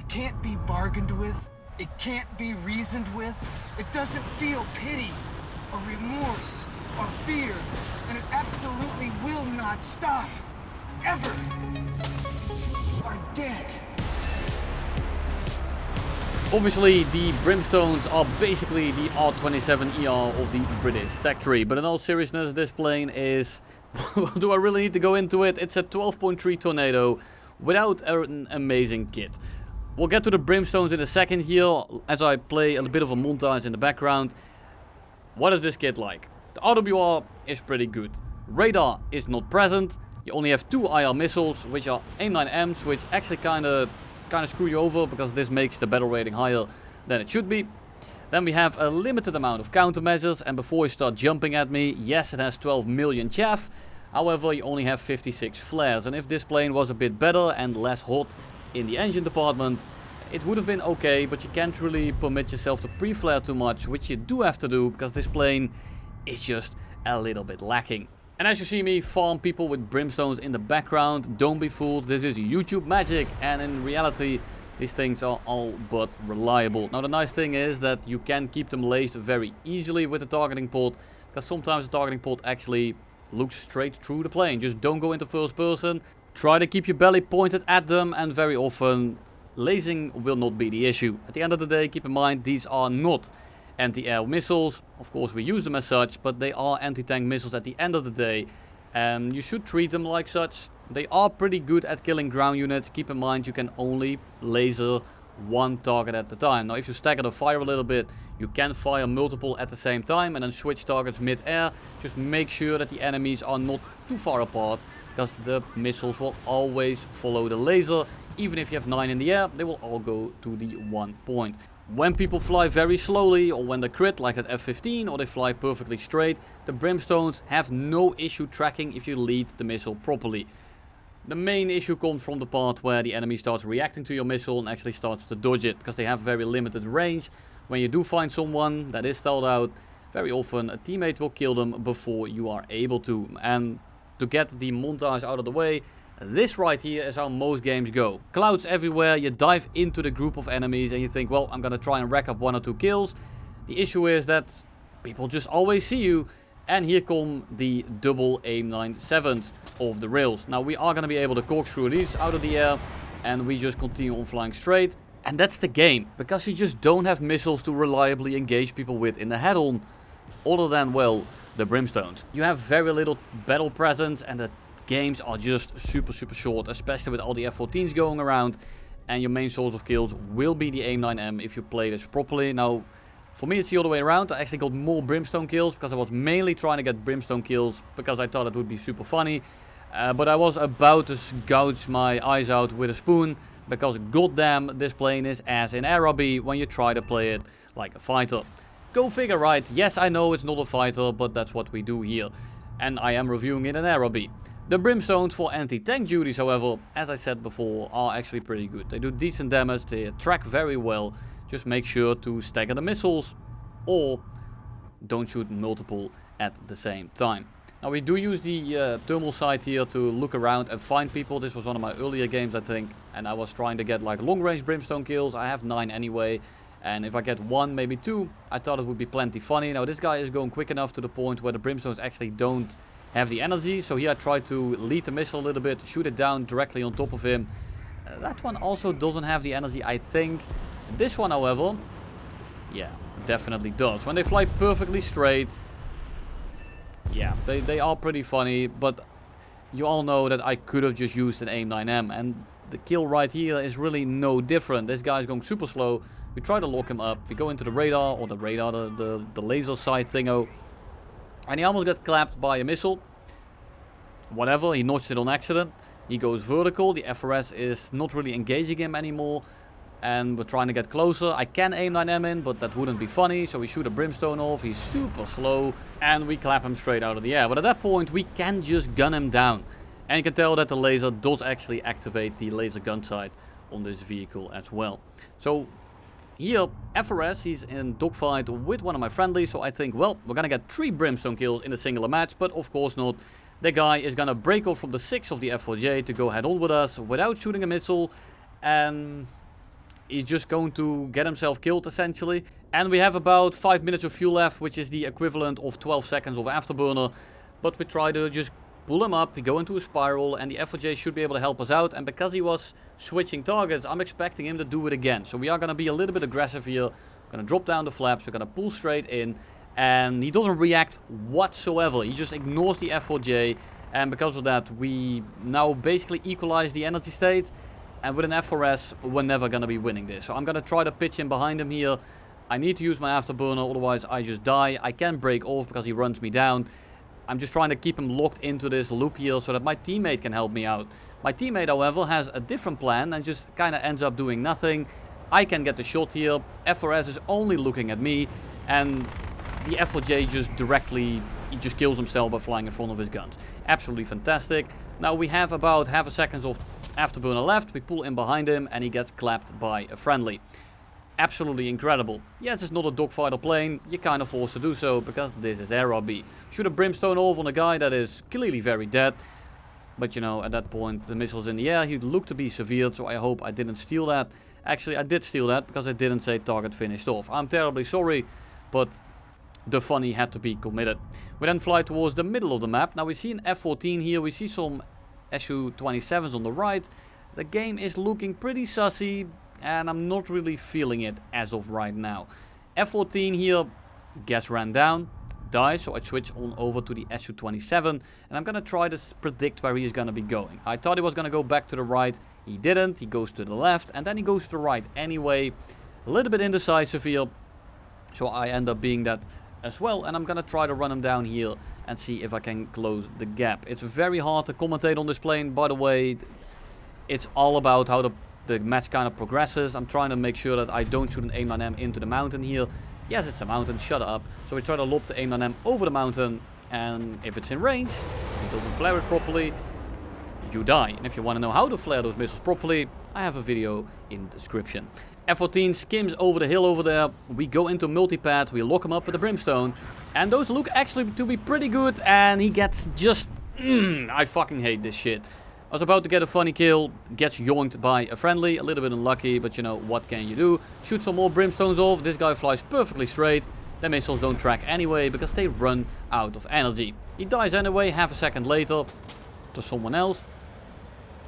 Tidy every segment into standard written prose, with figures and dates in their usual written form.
It can't be bargained with. It can't be reasoned with. It doesn't feel pity or remorse or fear. And it absolutely will not stop. Ever. You are dead. Obviously, the Brimstones are basically the R27ER of the British tech tree. But in all seriousness, this plane is... do I really need to go into it? It's a 12.3 Tornado without an amazing kit. We'll get to the Brimstones in a second here, as I play a bit of a montage in the background. What is this kit like? The RWR is pretty good. Radar is not present. You only have 2 IR missiles, which are AIM-9Ms, which actually kind of screw you over, because this makes the battle rating higher than it should be. Then we have a limited amount of countermeasures, and before you start jumping at me, yes, it has 12 million chaff. However, you only have 56 flares, and if this plane was a bit better and less hot in the engine department, it would have been okay, but you can't really permit yourself to pre-flare too much, which you do have to do, because this plane is just a little bit lacking. And as you see me farm people with Brimstones in the background, don't be fooled, this is YouTube magic, and in reality these things are all but reliable. Now the nice thing is that you can keep them laced very easily with the targeting pod, because sometimes the targeting pod actually looks straight through the plane. Just don't go into first person, try to keep your belly pointed at them, and very often lasing will not be the issue. At the end of the day, keep in mind these are not anti-air missiles. Of course we use them as such, but they are anti-tank missiles at the end of the day, and you should treat them like such. They are pretty good at killing ground units. Keep in mind you can only laser one target at a time. Now if you stagger the fire a little bit, you can fire multiple at the same time and then switch targets mid-air. Just make sure that the enemies are not too far apart, because the missiles will always follow the laser. Even if you have 9 in the air, they will all go to the 1 point. When people fly very slowly, or when they crit like at F-15, or they fly perfectly straight, the Brimstones have no issue tracking if you lead the missile properly. The main issue comes from the part where the enemy starts reacting to your missile and actually starts to dodge it, because they have very limited range. When you do find someone that is stalled out, very often a teammate will kill them before you are able to. And to get the montage out of the way, this right here is how most games go. Clouds everywhere, you dive into the group of enemies and you think, well, I'm gonna try and rack up 1 or 2 kills. The issue is that people just always see you, and here come the double AIM-9-7s of the rails. Now we are gonna be able to corkscrew these out of the air, and we just continue on flying straight. And that's the game, because you just don't have missiles to reliably engage people with in the head-on, other than, well, the Brimstones. You have very little battle presence, and the games are just super short, especially with all the F-14s going around, and your main source of kills will be the AIM-9M if you play this properly. Now for me it's the other way around. I actually got more Brimstone kills, because I was mainly trying to get Brimstone kills because I thought it would be super funny, but I was about to gouge my eyes out with a spoon, because goddamn this plane is ass in aerobie when you try to play it like a fighter. Go figure, right? Yes, I know it's not a fighter, but that's what we do here, and I am reviewing it in aerobie. The Brimstones for anti-tank duties, however, as I said before, are actually pretty good. They do decent damage, they track very well. Just make sure to stagger the missiles, or don't shoot multiple at the same time. Now we do use the thermal sight here to look around and find people. This was one of my earlier games, I think, and I was trying to get like long range Brimstone kills. I have 9 anyway, and if I get 1, maybe 2, I thought it would be plenty funny. Now this guy is going quick enough to the point where the Brimstones actually don't have the energy, so here I try to lead the missile a little bit, shoot it down directly on top of him. That one also doesn't have the energy, I think. This one, however, yeah, definitely does. When they fly perfectly straight, yeah, they are pretty funny, but you all know that I could have just used an AIM-9M, and the kill right here is really no different. This guy's going super slow. We try to lock him up, we go into the radar, or the laser sight thingo, and he almost got clapped by a missile. Whatever, he notched it on accident. He goes vertical, the FRS is not really engaging him anymore, and we're trying to get closer. I can AIM-9M in, but that wouldn't be funny, so we shoot a Brimstone off. He's super slow, and we clap him straight out of the air. But at that point, we can just gun him down. And you can tell that the laser does actually activate the laser gun sight on this vehicle as well. So here, FRS, he's in dogfight with one of my friendlies, so I think, well, we're gonna get 3 Brimstone kills in a singular match, but of course not. The guy is gonna break off from the 6 of the F4J to go head on with us without shooting a missile, and he's just going to get himself killed essentially. And we have about 5 minutes of fuel left, which is the equivalent of 12 seconds of afterburner. But we try to just pull him up, we go into a spiral, and the FOJ should be able to help us out. And because he was switching targets, I'm expecting him to do it again. So we are going to be a little bit aggressive here. We're going to drop down the flaps, we're going to pull straight in. And he doesn't react whatsoever. He just ignores the F4J. And because of that, we now basically equalize the energy state. And with an F4S, we're never going to be winning this. So I'm going to try to pitch in behind him here. I need to use my afterburner, otherwise I just die. I can break off because he runs me down. I'm just trying to keep him locked into this loop here so that my teammate can help me out. My teammate, however, has a different plan and just kind of ends up doing nothing. I can get the shot here. F4S is only looking at me. And the F4J just directly, he just kills himself by flying in front of his guns. Absolutely fantastic. Now we have about half a second of afterburner left. We pull in behind him and he gets clapped by a friendly. Absolutely incredible. Yes, it's not a dogfighter plane. You're kind of forced to do so because this is Air RB. Shoot a Brimstone off on a guy that is clearly very dead. But you know, at that point, the missile's in the air. He looked to be severed, so I hope I didn't steal that. Actually, I did steal that because I didn't say target finished off. I'm terribly sorry, but the funny had to be committed. We then fly towards the middle of the map. Now we see an F-14 here. We see some Su-27s on the right. The game is looking pretty sussy. And I'm not really feeling it as of right now. F-14 here gets ran down, dies, so I switch on over to the Su-27. And I'm going to try to predict where he is going to be going. I thought he was going to go back to the right. He didn't. He goes to the left. And then he goes to the right anyway. A little bit indecisive here. So I end up being that as well. And I'm going to try to run him down here and see if I can close the gap. It's very hard to commentate on this plane. By the way, it's all about how the match kind of progresses. I'm trying to make sure that I don't shoot an AIM-9M into the mountain here. Yes, it's a mountain, shut up. So we try to lob the AIM-9M over the mountain, and if it's in range, it doesn't flare it properly, you die. And if you want to know how to flare those missiles properly, I have a video in the description. F-14 skims over the hill over there. We go into multipad, we lock him up with the Brimstone, and those look actually to be pretty good, and he gets just... I fucking hate this shit. I was about to get a funny kill, gets yoinked by a friendly, a little bit unlucky, but you know, what can you do? Shoot some more Brimstones off, this guy flies perfectly straight. The missiles don't track anyway, because they run out of energy. He dies anyway, half a second later, to someone else.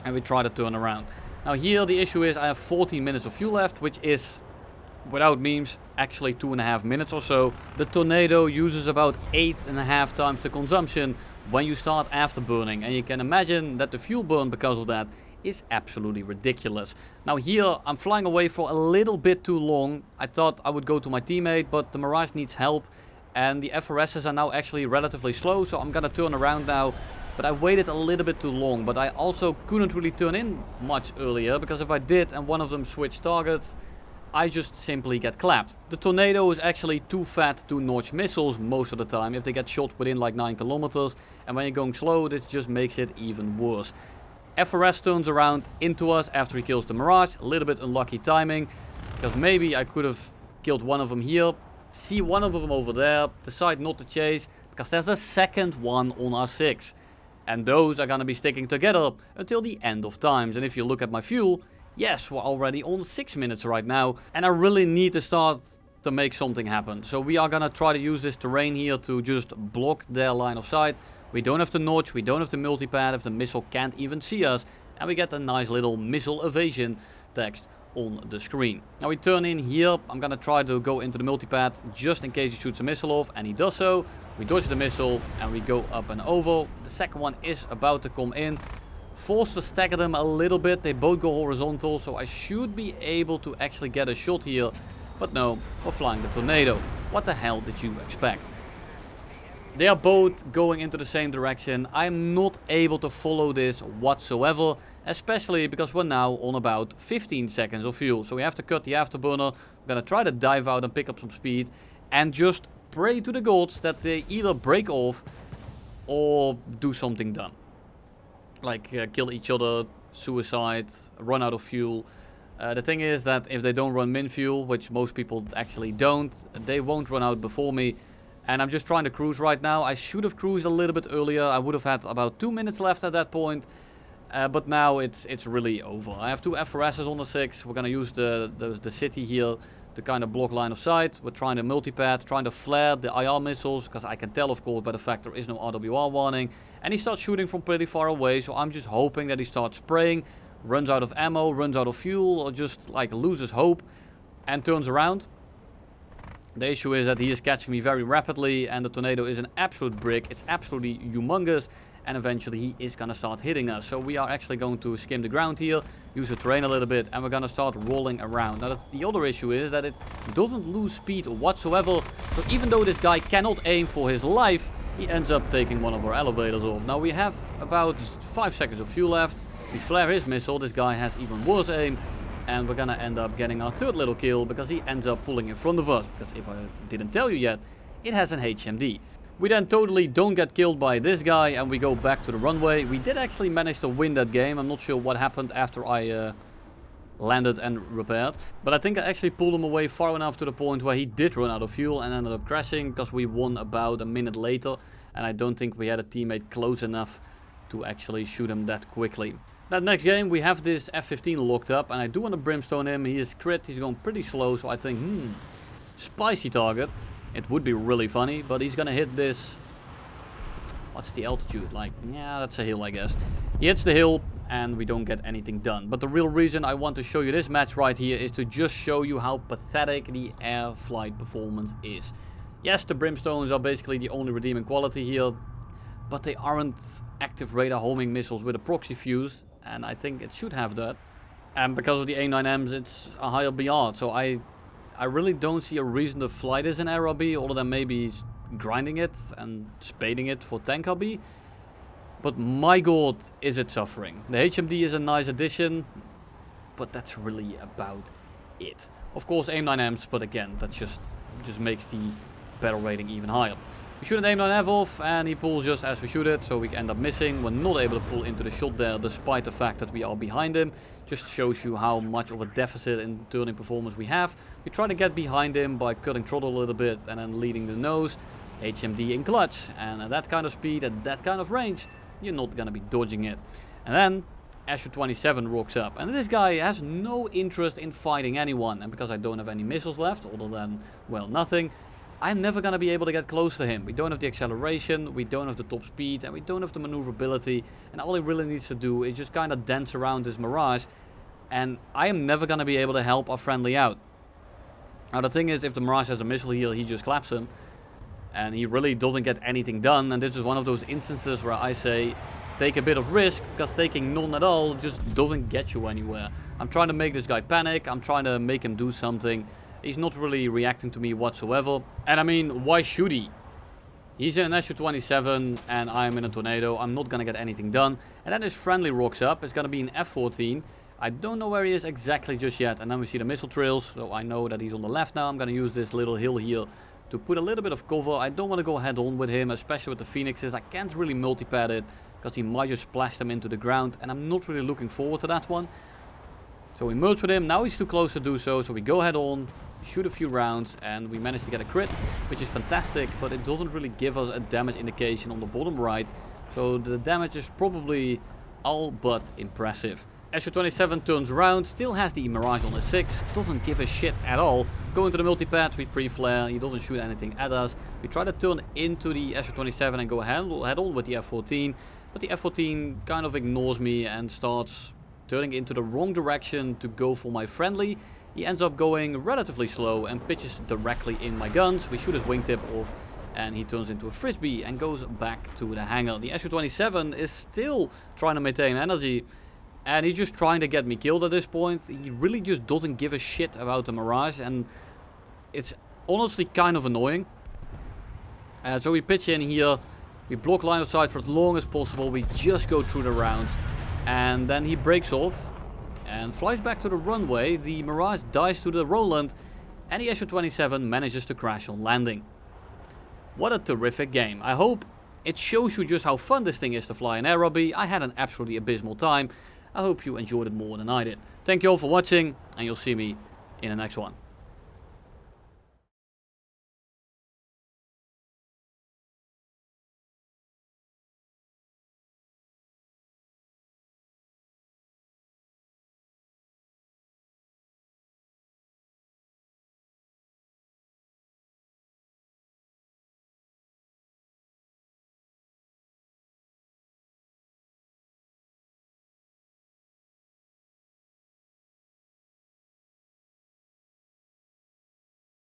And we try to turn around. Now here the issue is I have 14 minutes of fuel left, which is, without memes, actually 2.5 minutes or so. The Tornado uses about 8.5 times the consumption when you start afterburning, and you can imagine that the fuel burn because of that is absolutely ridiculous. Now here I'm flying away for a little bit too long. I thought I would go to my teammate, but the Mirage needs help and the FRSs are now actually relatively slow, so I'm gonna turn around now. But I waited a little bit too long, but I also couldn't really turn in much earlier, because if I did and one of them switched targets, I just simply get clapped. The Tornado is actually too fat to notch missiles most of the time if they get shot within like 9 kilometers. And when you're going slow, this just makes it even worse. FRS turns around into us after he kills the Mirage. A little bit unlucky timing, because maybe I could have killed one of them here. See one of them over there, decide not to chase, because there's a second one on our 6. And those are gonna be sticking together until the end of times. And if you look at my fuel, yes, we're already on 6 minutes right now, and I really need to start to make something happen. So we are gonna try to use this terrain here to just block their line of sight. We don't have to notch, we don't have to multipad if the missile can't even see us, and we get a nice little missile evasion text on the screen. Now we turn in here. I'm gonna try to go into the multipad just in case he shoots a missile off, and he does so. We dodge the missile and we go up and over. The second one is about to come in. Forced to stagger them a little bit. They both go horizontal, so I should be able to actually get a shot here. But no, we're flying the Tornado. What the hell did you expect? They are both going into the same direction. I'm not able to follow this whatsoever, especially because we're now on about 15 seconds of fuel. So we have to cut the afterburner. I'm gonna try to dive out and pick up some speed and just pray to the gods that they either break off or do something dumb. Like kill each other, suicide, run out of fuel. The thing is that if they don't run min fuel, which most people actually don't, they won't run out before me. And I'm just trying to cruise right now. I should have cruised a little bit earlier. I would have had about 2 minutes left at that point. But now it's really over. I have 2 FRSs on the 6. We're gonna use the city here to kind of block line of sight. We're trying to multipad, trying to flare the IR missiles, because I can tell, of course, by the fact there is no RWR warning. And he starts shooting from pretty far away, so I'm just hoping that he starts spraying, runs out of ammo, runs out of fuel, or just like loses hope and turns around. The issue is that he is catching me very rapidly, and the tornado is an absolute brick. It's absolutely humongous, and eventually he is going to start hitting us. So we are actually going to skim the ground here, use the terrain a little bit, and we're going to start rolling around. Now the other issue is that it doesn't lose speed whatsoever. So even though this guy cannot aim for his life, he ends up taking one of our elevators off. Now we have about 5 seconds of fuel left. We flare his missile. This guy has even worse aim. And we're gonna end up getting our 3rd little kill, because he ends up pulling in front of us. Because if I didn't tell you yet, it has an HMD. We then totally don't get killed by this guy, and we go back to the runway. We did actually manage to win that game. I'm not sure what happened after I landed and repaired. But I think I actually pulled him away far enough to the point where he did run out of fuel and ended up crashing, because we won about a minute later. And I don't think we had a teammate close enough to actually shoot him that quickly. That next game, we have this F-15 locked up, and I do want to brimstone him. He is crit, he's going pretty slow, so I think, spicy target. It would be really funny, but he's gonna hit this. What's the altitude? Like, yeah, that's a hill, I guess. He hits the hill, and we don't get anything done. But the real reason I want to show you this match right here is to just show you how pathetic the air flight performance is. Yes, the Brimstones are basically the only redeeming quality here, but they aren't active radar homing missiles with a proxy fuse. And I think it should have that. And because of the A9Ms, it's a higher BR. So I really don't see a reason to fly this in RB, other than maybe grinding it and spading it for tank RB. But my god, is it suffering. The HMD is a nice addition, but that's really about it. Of course, A9Ms, but again, that just makes the battle rating even higher. We shoot an A9F off, and he pulls just as we shoot it, so we end up missing. We're not able to pull into the shot there, despite the fact that we are behind him. Just shows you how much of a deficit in turning performance we have. We try to get behind him by cutting throttle a little bit and then leading the nose. HMD in clutch, and at that kind of speed, at that kind of range, you're not going to be dodging it. And then Asher-27 rocks up, and this guy has no interest in fighting anyone. And because I don't have any missiles left, other than, well, nothing, I'm never going to be able to get close to him. We don't have the acceleration, we don't have the top speed, and we don't have the maneuverability. And all he really needs to do is just kind of dance around this Mirage. And I am never going to be able to help our friendly out. Now the thing is, if the Mirage has a missile here, he just claps him. And he really doesn't get anything done. And this is one of those instances where I say, take a bit of risk, because taking none at all just doesn't get you anywhere. I'm trying to make this guy panic, I'm trying to make him do something. He's not really reacting to me whatsoever. And I mean, why should he? He's in an Asher-27 and I'm in a tornado. I'm not going to get anything done. And then his friendly rocks up. It's going to be an F-14. I don't know where he is exactly just yet. And then we see the missile trails. So I know that he's on the left now. I'm going to use this little hill here to put a little bit of cover. I don't want to go head on with him, especially with the Phoenixes. I can't really multipad it, because he might just splash them into the ground. And I'm not really looking forward to that one. So we merge with him. Now he's too close to do so. So we go head on, shoot a few rounds, and we manage to get a crit, which is fantastic, but it doesn't really give us a damage indication on the bottom right. So the damage is probably all but impressive. Asher-27 turns around, still has the Mirage on the 6, doesn't give a shit at all. Go into the multipad, we pre-flare, he doesn't shoot anything at us. We try to turn into the Asher-27 and go head on with the F-14, but the F-14 kind of ignores me and starts turning into the wrong direction to go for my friendly. He ends up going relatively slow and pitches directly in my guns. We shoot his wingtip off and he turns into a frisbee and goes back to the hangar. The Asher-27 is still trying to maintain energy and he's just trying to get me killed at this point. He really just doesn't give a shit about the Mirage, and it's honestly kind of annoying. So we pitch in here, we block line of sight for as long as possible, we just go through the rounds, and then he breaks off and flies back to the runway. The Mirage dies to the Roland, and the Asher-27 manages to crash on landing. What a terrific game. I hope it shows you just how fun this thing is to fly in Aerobi. I had an absolutely abysmal time. I hope you enjoyed it more than I did. Thank you all for watching, and you'll see me in the next one.